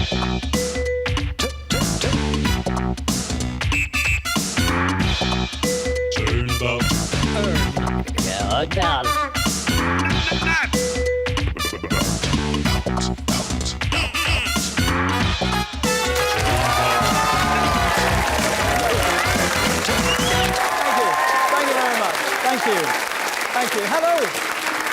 Turnabout. Turnabout. Thank you. Thank you. Hello.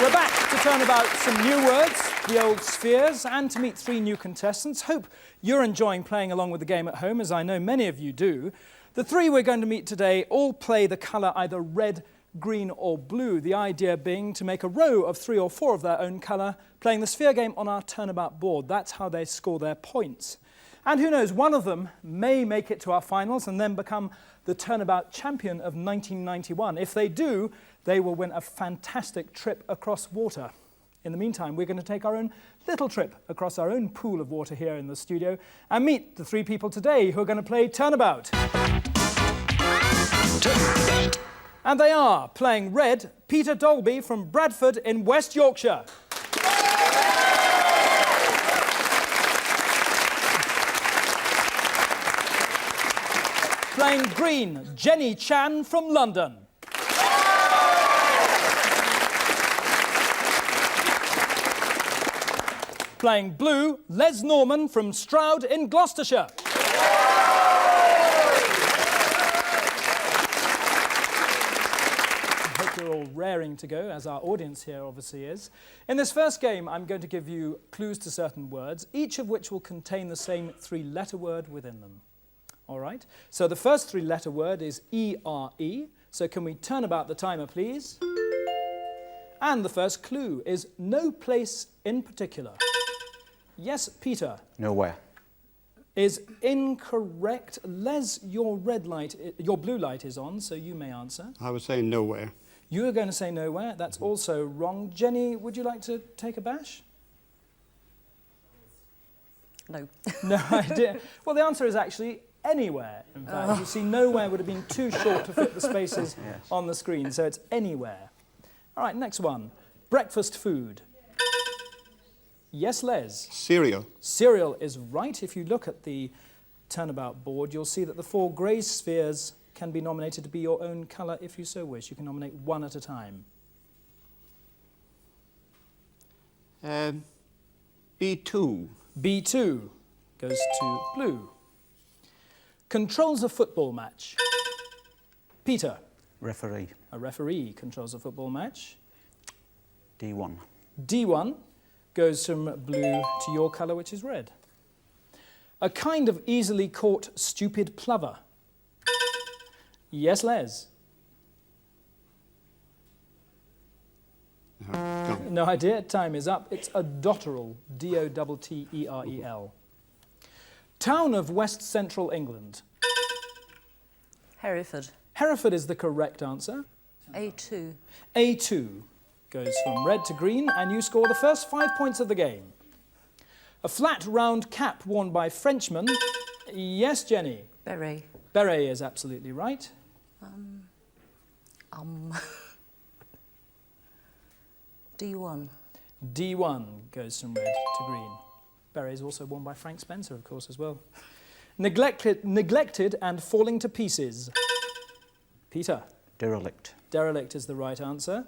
We're back to turn about some new words, the old spheres, and to meet 3 new contestants. Hope you're enjoying playing along with the game at home, as I know many of you do. The 3 we're going to meet today all play the colour either red, green or blue, the idea being to make a row of 3 or 4 of their own colour, playing the sphere game on our turnabout board. That's how they score their points. And who knows, one of them may make it to our finals and then become the Turnabout champion of 1991. If they do, they will win a fantastic trip across water. In the meantime, we're going to take our own little trip across our own pool of water here in the studio and meet the 3 people today who are going to play Turnabout. And they are, playing red, Peter Dolby from Bradford in West Yorkshire. Playing green, Jenny Chan from London. Playing blue, Les Norman from Stroud in Gloucestershire. I hope you're all raring to go, as our audience here obviously is. In this first game, I'm going to give you clues to certain words, each of which will contain the same 3-letter word within them. All right, so the first 3-letter word is E-R-E. So can we turn about the timer, please? And the first clue is no place in particular. Yes, Peter? Nowhere. Is incorrect. Les, your blue light is on, so you may answer. I would say nowhere. You are going to say nowhere. That's also wrong. Jenny, would you like to take a bash? No. No idea. Well, the answer is actually anywhere, in fact. You see, nowhere would have been too short to fit the spaces on the screen, so it's anywhere. All right, next one. Breakfast food. Yes, Les? Cereal. Cereal is right. If you look at the turnabout board, you'll see that the 4 grey spheres can be nominated to be your own colour if you so wish. You can nominate 1 at a time. B2. B2 goes to blue. Controls a football match. Peter? Referee. A referee controls a football match. D1. D1 goes from blue to your colour, which is red. A kind of easily caught stupid plover. Yes, Les? No idea. Time is up. It's a dotterel. D-O-T-T-E-R-E-L. Town of West Central England. Hereford. Hereford is the correct answer. A2. A2 goes from red to green, and you score the first 5 points of the game. A flat, round cap worn by Frenchmen. Yes, Jenny? Beret. Beret is absolutely right. D1. D1 goes from red to green. Beret is also worn by Frank Spencer, of course, as well. Neglected and falling to pieces. Peter? Derelict. Derelict is the right answer.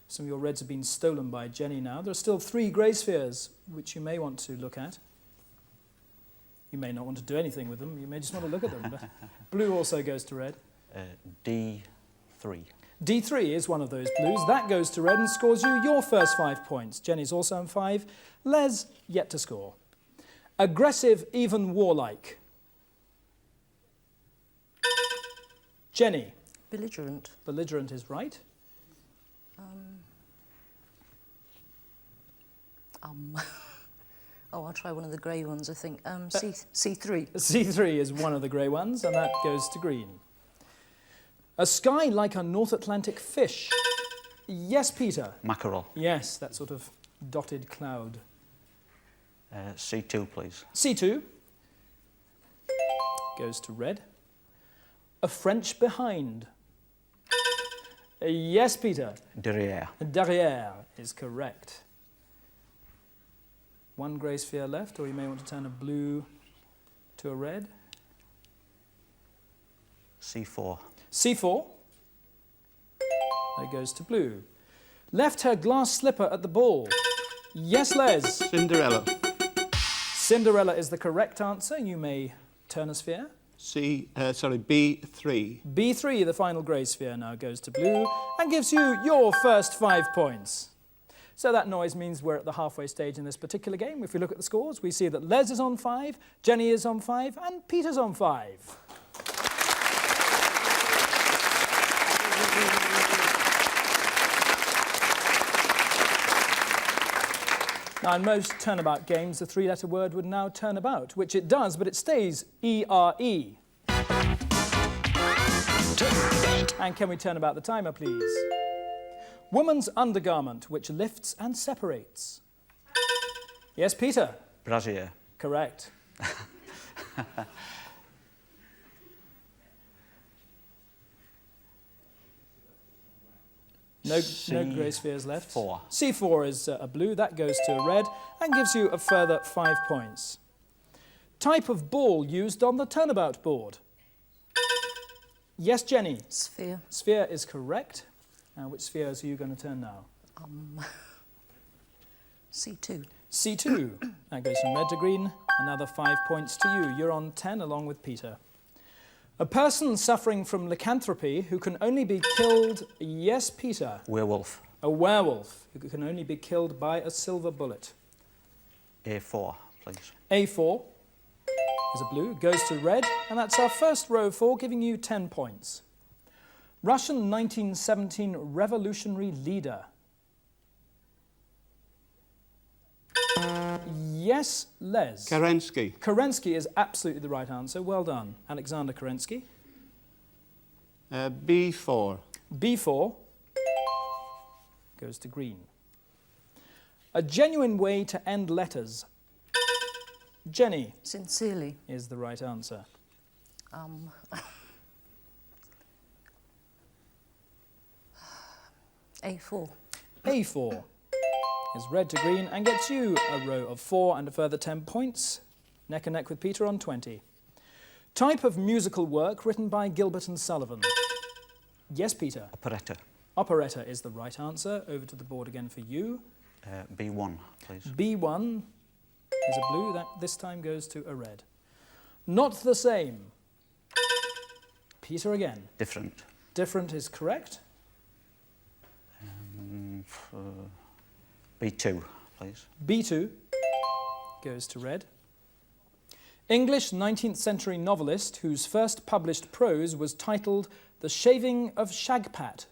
Some of your reds have been stolen by Jenny now. There are still 3 grey spheres, which you may want to look at. You may not want to do anything with them. You may just want to look at them. But blue also goes to red. D3. D3 is one of those blues. That goes to red and scores you your first 5 points. Jenny's also on 5. Les, yet to score. Aggressive, even warlike. Jenny? Belligerent. Belligerent is right. Oh, I'll try one of the grey ones, I think. C3. C3 is one of the grey ones, and that goes to green. A sky like a North Atlantic fish. Yes, Peter? Mackerel. Yes, that sort of dotted cloud. C2, please. C2 goes to red. A French behind. Yes, Peter? Derrière. Derrière is correct. One grey sphere left, or you may want to turn a blue to a red. C4. C4. That goes to blue. Left her glass slipper at the ball. Yes, Les. Cinderella. Cinderella is the correct answer. You may turn a sphere. B3. B3, the final grey sphere, now goes to blue and gives you your first 5 points. So that noise means we're at the halfway stage in this particular game. If we look at the scores, we see that Les is on 5, Jenny is on 5, and Peter's on 5. Now, in most turnabout games, the three-letter word would now turn about, which it does, but it stays E-R-E. And can we turn about the timer, please? Woman's undergarment, which lifts and separates. Yes, Peter? Brassiere. Correct. No grey spheres left. C4. C4 is a blue. That goes to a red and gives you a further 5 points. Type of ball used on the turnabout board. Yes, Jenny? Sphere. Sphere is correct. Which spheres are you going to turn now? C2. C2. That goes from red to green. Another 5 points to you. You're on 10 along with Peter. A person suffering from lycanthropy who can only be killed... Yes, Peter? Werewolf. A werewolf who can only be killed by a silver bullet. A4, please. A4 is a blue, goes to red, and that's our first row 4, giving you 10 points. Russian 1917 revolutionary leader. Yes, Les. Kerensky. Kerensky is absolutely the right answer. Well done. Alexander Kerensky. B4. B4 goes to green. A genuine way to end letters. Jenny Sincerely. is the right answer. A4. A4 is red to green and gets you a row of 4 and a further 10 points. Neck and neck with Peter on 20. Type of musical work written by Gilbert and Sullivan. Yes, Peter? Operetta. Operetta is the right answer. Over to the board again for you. B1, please. B1 is a blue. That this time goes to a red. Not the same. Peter again. Different. Different is correct. B2, please. B2 goes to red. English 19th century novelist whose first published prose was titled The Shaving of Shagpat.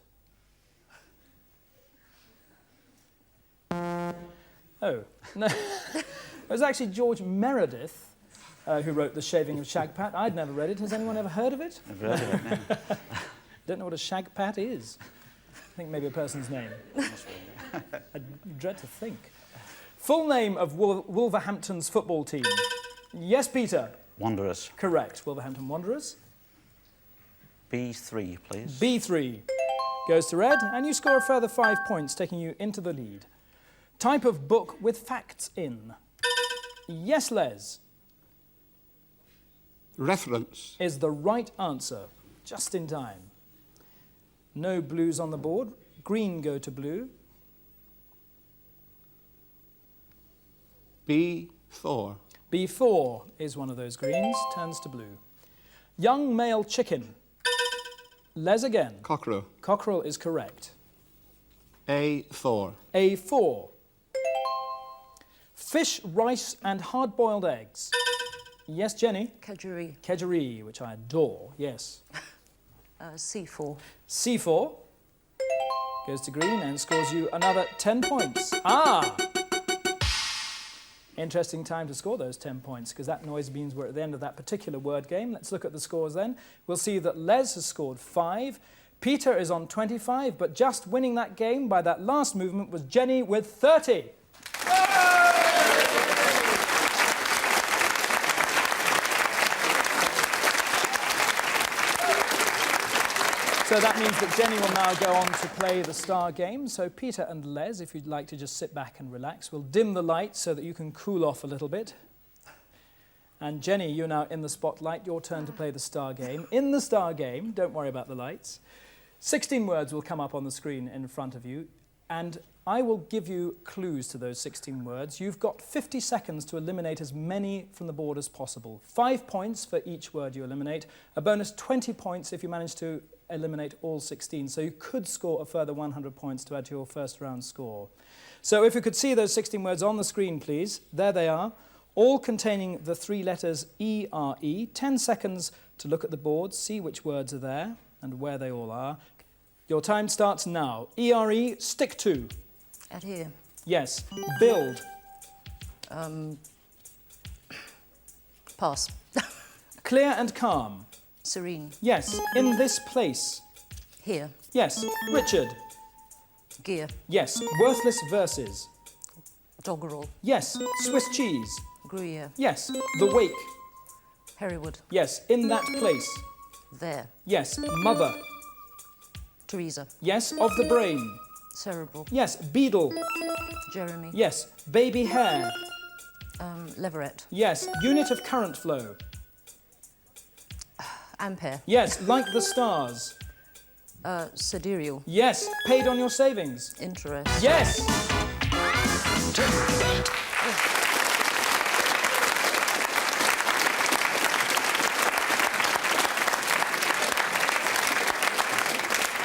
Oh, no. It was actually George Meredith who wrote The Shaving of Shagpat. I'd never read it. Has anyone ever heard of it? I've read it, yeah. Don't know what a shagpat is. I think maybe a person's name. I dread to think. Full name of Wolverhampton's football team. Yes, Peter? Wanderers. Correct. Wolverhampton Wanderers. B3, please. B3 goes to red, and you score a further 5 points, taking you into the lead. Type of book with facts in. Yes, Les? Reference. Is the right answer. Just in time. No blues on the board. Green go to blue. B4. B4 is one of those greens, turns to blue. Young male chicken. Les again. Cockerel. Cockerel is correct. A4. A4. Fish, rice and hard-boiled eggs. Yes, Jenny? Kedgeree. Kedgeree, which I adore, yes. C4. C4 goes to green and scores you another 10 points. Ah! Interesting time to score those 10 points, because that noise means we're at the end of that particular word game. Let's look at the scores then. We'll see that Les has scored 5. Peter is on 25, but just winning that game by that last movement was Jenny with 30. So that means that Jenny will now go on to play the star game. So Peter and Les, if you'd like to just sit back and relax, we'll dim the lights so that you can cool off a little bit. And Jenny, you're now in the spotlight. Your turn to play the star game. In the star game, don't worry about the lights, 16 words will come up on the screen in front of you, and I will give you clues to those 16 words. You've got 50 seconds to eliminate as many from the board as possible. 5 points for each word you eliminate. A bonus 20 points if you manage to eliminate all 16. So you could score a further 100 points to add to your first round score. So if you could see those 16 words on the screen, please. There they are, all containing the 3 letters E-R-E. 10 seconds to look at the board, see which words are there and where they all are. Your time starts now. E-R-E, stick to. Adhere. Yes. Build. Pass. Clear and calm. Serene. Yes. In this place. Here. Yes. Richard. Gear. Yes. Worthless verses. Doggerel. Yes. Swiss cheese. Gruyere. Yes. The wake. Hereward. Yes. In that place. There. Yes. Mother. Teresa. Yes. Of the brain. Cerebral. Yes. Beadle. Jeremy. Yes. Baby hair. Leveret. Yes. Unit of current flow. Ampere. Yes. Like the stars. Sidereal. Yes. Paid on your savings. Interest. Yes.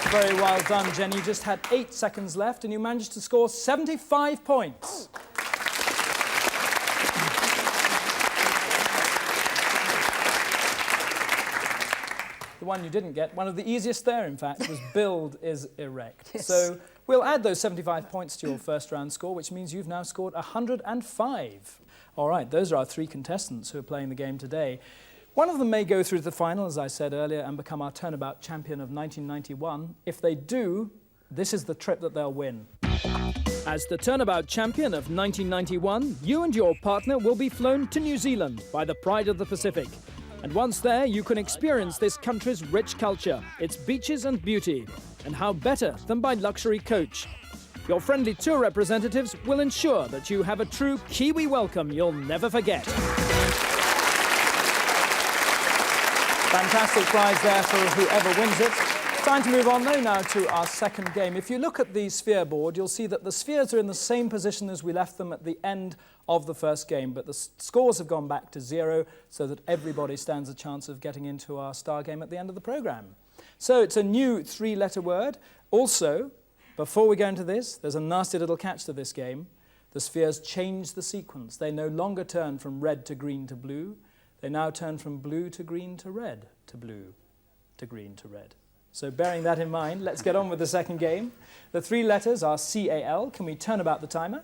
Very well done, Jenny. You just had 8 seconds left and you managed to score 75 points. The one you didn't get, one of the easiest there, in fact, was build is erect. Yes. So we'll add those 75 points to your first round score, which means you've now scored 105. All right, those are our 3 contestants who are playing the game today. One of them may go through to the final, as I said earlier, and become our Turnabout champion of 1991. If they do, this is the trip that they'll win. As the Turnabout champion of 1991, you and your partner will be flown to New Zealand by the Pride of the Pacific. And once there, you can experience this country's rich culture, its beaches and beauty. And how better than by luxury coach? Your friendly tour representatives will ensure that you have a true Kiwi welcome you'll never forget. Fantastic prize there for whoever wins it. Time to move on though now to our second game. If you look at the sphere board, you'll see that the spheres are in the same position as we left them at the end of the first game, but the scores have gone back to 0 so that everybody stands a chance of getting into our star game at the end of the programme. So it's a new 3-letter word. Also, before we go into this, there's a nasty little catch to this game. The spheres change the sequence. They no longer turn from red to green to blue. They now turn from blue to green to red to blue to green to red. So bearing that in mind, let's get on with the second game. The 3 letters are C-A-L. Can we turn about the timer?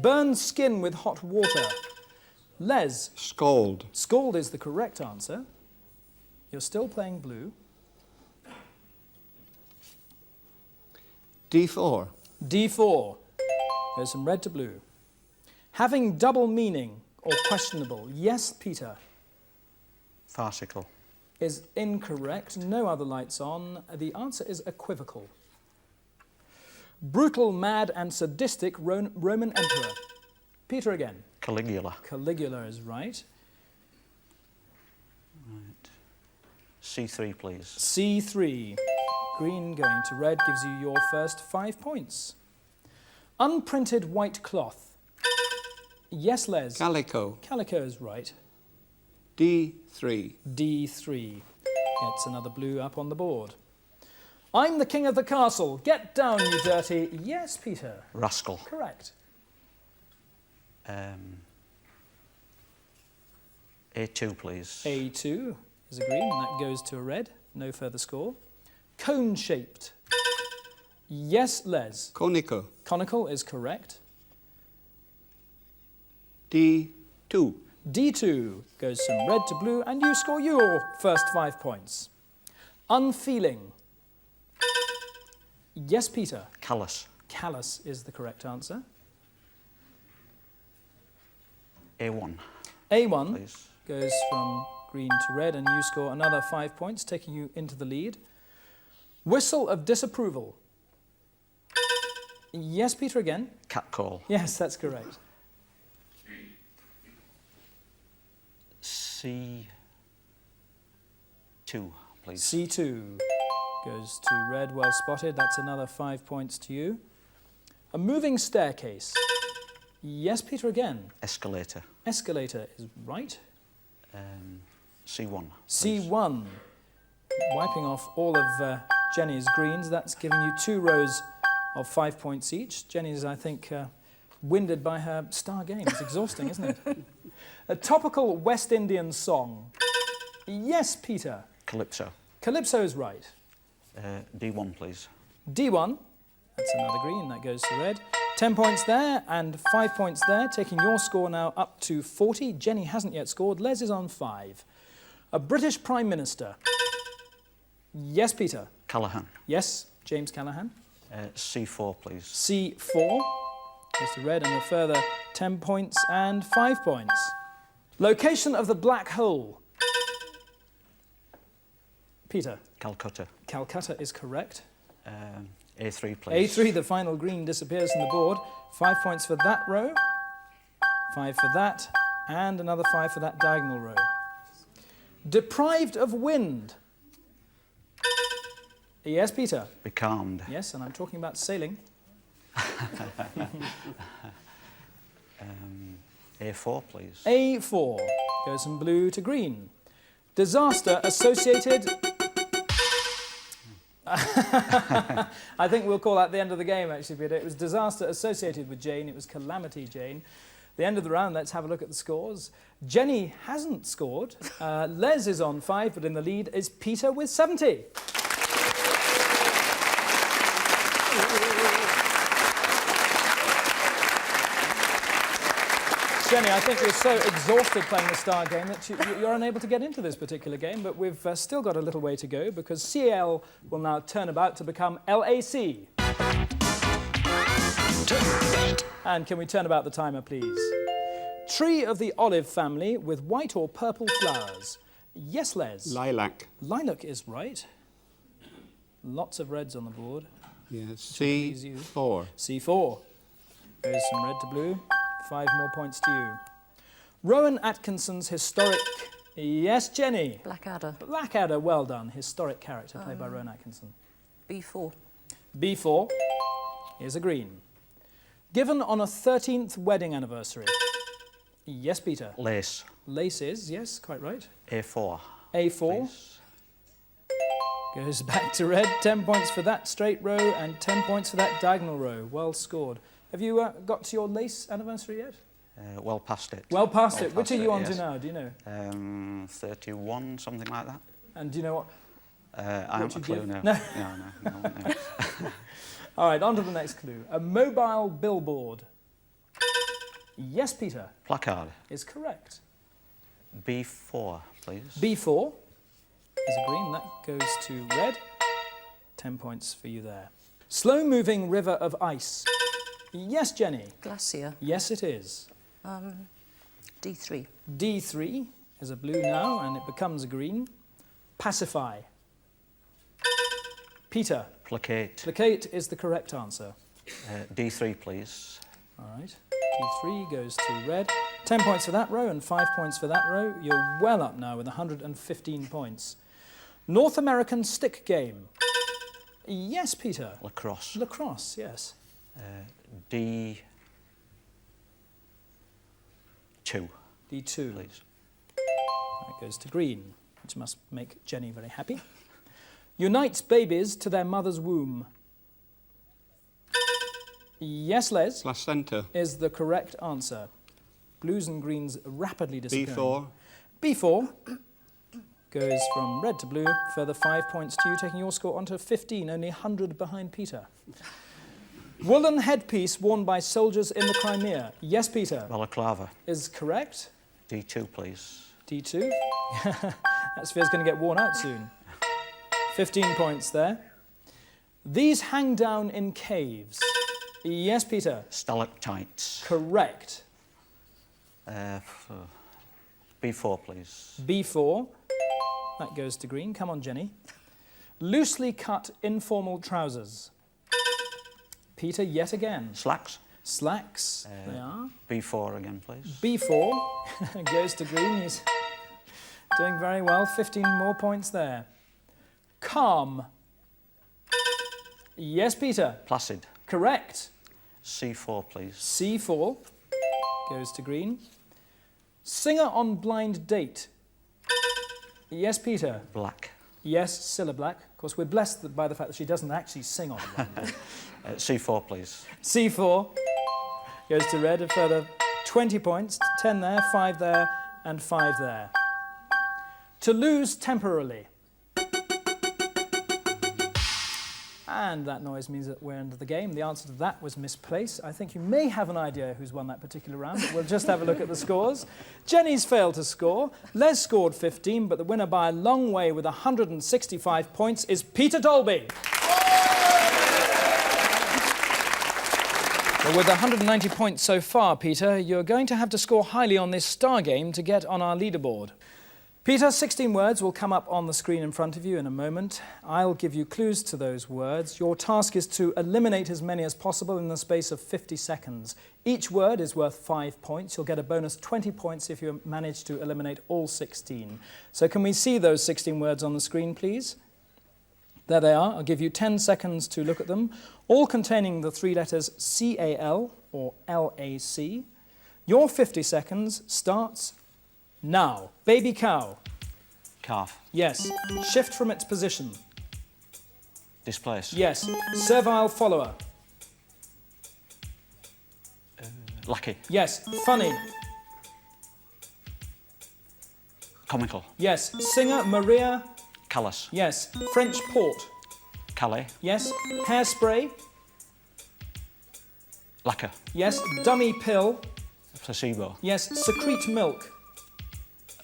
Burn skin with hot water. Les. Scald. Scald is the correct answer. You're still playing blue. D4. D4. Goes from red to blue. Having double meaning or questionable. Yes, Peter. Farcical. Is incorrect. No other lights on. The answer is equivocal. Brutal, mad and sadistic Roman emperor. Peter again. Caligula. Caligula is right. Right. C3, please. C3. Green going to red gives you your first 5 points. Unprinted white cloth. Yes, Les. Calico. Calico is right. D3. D3. Gets another blue up on the board. I'm the king of the castle. Get down, you dirty... Yes, Peter. Rascal. Correct. A2, please. A2 is a green, and that goes to a red. No further score. Cone-shaped. Yes, Les. Conical. Conical is correct. D2. D2 goes from red to blue, and you score your first 5 points. Unfeeling. Yes, Peter. Callous. Callous is the correct answer. A1. A1 Please. goes from green to red, and you score another 5 points, taking you into the lead. Whistle of disapproval. Yes, Peter, again. Cat call. Yes, that's correct. C2, please. C2 goes to red, well spotted. That's another 5 points to you. A moving staircase. Yes, Peter, again. Escalator. Escalator is right. C1. Please. C1. Wiping off all of Jenny's greens. That's giving you 2 rows of 5 points each. Jenny's, I think, winded by her star game. It's exhausting, isn't it? A topical West Indian song. Yes, Peter. Calypso. Calypso is right. D1, please. D1. That's another green. That goes to red. 10 points there and 5 points there, taking your score now up to 40. Jenny hasn't yet scored. Les is on 5. A British Prime Minister. Yes, Peter. Callaghan. Yes, James Callaghan. C4, please. C4 goes to red and a further 10 points and 5 points. Location of the black hole. Peter. Calcutta. Calcutta is correct. A3, please. A3, the final green, disappears from the board. 5 points for that row, 5 for that, and another 5 for that diagonal row. Deprived of wind. Yes, Peter. Becalmed. Yes, and I'm talking about sailing. A4, please. A4 goes from blue to green. Disaster associated... I think we'll call that the end of the game, actually, Peter. It was disaster associated with Jane. It was calamity Jane. The end of the round, let's have a look at the scores. Jenny hasn't scored. Les is on 5, but in the lead is Peter with 70. Jenny, I think you're so exhausted playing the star game that you're unable to get into this particular game, but we've still got a little way to go because CAL will now turn about to become LAC. And can we turn about the timer, please? Tree of the olive family with white or purple flowers. Yes, Les. Lilac. Lilac is right. Lots of reds on the board. Yes. please you. C4. C4 goes from red to blue. 5 more points to you. Rowan Atkinson's historic... Yes, Jenny. Blackadder. Blackadder, well done. Historic character played by Rowan Atkinson. B4. B4 is a green. Given on a 13th wedding anniversary. Yes, Peter. Lace. Lace is, yes, quite right. A4. A4 Please. goes back to red. 10 points for that straight row and 10 points for that diagonal row. Well scored. Have you got to your lace anniversary yet? Well past it. Well past Well it. Which past are you it, on yes. to now? Do you know? 31, something like that. And do you know what? I haven't a you clue give? now. No. No. All right, on to the next clue. A mobile billboard. Yes, Peter, Placard. is correct. B4, please. B4 is a green. That goes to red. 10 points for you there. Slow-moving river of ice. Yes, Jenny. Glacier. Yes, it is. D3. D3 is a blue now, and it becomes a green. Pacify. Peter. Placate. Placate is the correct answer. D3, please. All right. D3 goes to red. 10 points for that row and 5 points for that row. You're well up now with 115 points. North American stick game. Yes, Peter. Lacrosse. Lacrosse, yes. D2. D2. Please. That goes to green, which must make Jenny very happy. Unites babies to their mother's womb. Yes, Les. Placenta. Is the correct answer. Blues and greens rapidly disappearing. B4. B4 goes from red to blue. Further 5 points to you, taking your score onto 15, only 100 behind Peter. Woolen headpiece worn by soldiers in the Crimea. Yes, Peter. Balaclava. Is correct. D2, please. D2. That sphere's going to get worn out soon. 15 points there. These hang down in caves. Yes, Peter. Stalactites. Correct. B4, please. B4. That goes to green. Come on, Jenny. Loosely cut informal trousers. Peter, yet again. Slacks. Slacks, they are. B4 again, please. B4 goes to Green. He's doing very well. 15 more points there. Calm. Yes, Peter. Placid. Correct. C4, please. C4 goes to Green. Singer on blind date. Yes, Peter. Black. Yes, Cilla Black. Of course, we're blessed by the fact that she doesn't actually sing on blind date. C4, please. C4 goes to Red. A further 20 points. 10 there, 5 there, and 5 there. To lose temporarily. And that noise means that we're into the game. The answer to that was misplaced. I think you may have an idea who's won that particular round, but we'll just have a look at the scores. Jenny's failed to score. Les scored 15, but the winner by a long way with 165 points is Peter Dolby. Well, with 190 points so far, Peter, you're going to have to score highly on this star game to get on our leaderboard. Peter, 16 words will come up on the screen in front of you in a moment. I'll give you clues to those words. Your task is to eliminate as many as possible in the space of 50 seconds. Each word is worth 5 points. You'll get a bonus 20 points if you manage to eliminate all 16. So can we see those 16 words on the screen, please? There they are. I'll give you 10 seconds to look at them, all containing the 3 letters C-A-L or L-A-C. Your 50 seconds starts now. Baby cow. Calf. Yes. Shift from its position. Displace. Yes. Servile follower. Lucky. Yes. Funny. Comical. Yes. Singer Maria. Callous. Yes. French port. Calais. Yes. Hairspray. Lacquer. Yes. Dummy pill. Placebo. Yes. Secrete milk.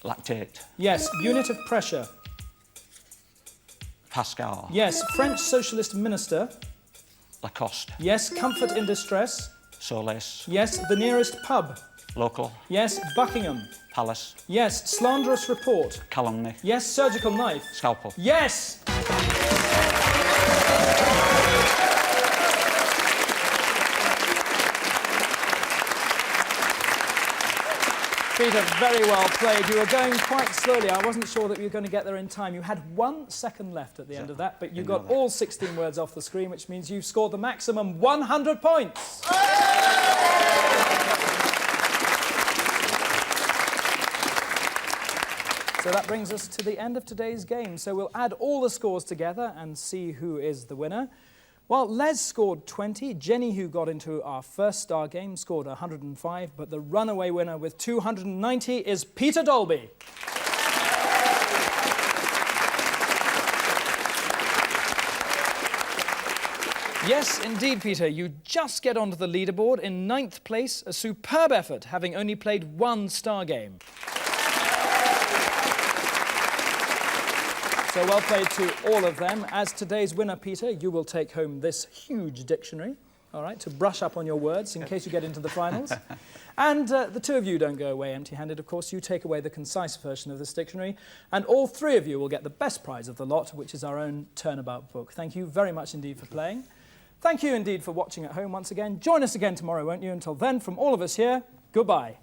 Lactate. Yes. Unit of pressure. Pascal. Yes. French socialist minister. Lacoste. Yes. Comfort in distress. Solace. Yes. The nearest pub. Local. Yes. Buckingham. Palace. Yes. Slanderous report. Calumny. Yes. Surgical knife. Scalpel. Yes! Peter, very well played. You were going quite slowly. I wasn't sure that you were going to get there in time. You had 1 second left at the end of that, but you got all 16 words off the screen, which means you've scored the maximum 100 points. So that brings us to the end of today's game. So we'll add all the scores together and see who is the winner. Well, Les scored 20. Jenny, who got into our first star game, scored 105. But the runaway winner with 290 is Peter Dolby. Yes, indeed, Peter. You just get onto the leaderboard in 9th place, a superb effort, having only played 1 star game. So well played to all of them. As today's winner, Peter, you will take home this huge dictionary, all right, to brush up on your words in case you get into the finals. And the 2 of you don't go away empty-handed, of course. You take away the concise version of this dictionary, and all 3 of you will get the best prize of the lot, which is our own Turnabout book. Thank you very much indeed for playing. Thank you indeed for watching at home once again. Join us again tomorrow, won't you? Until then, from all of us here, goodbye.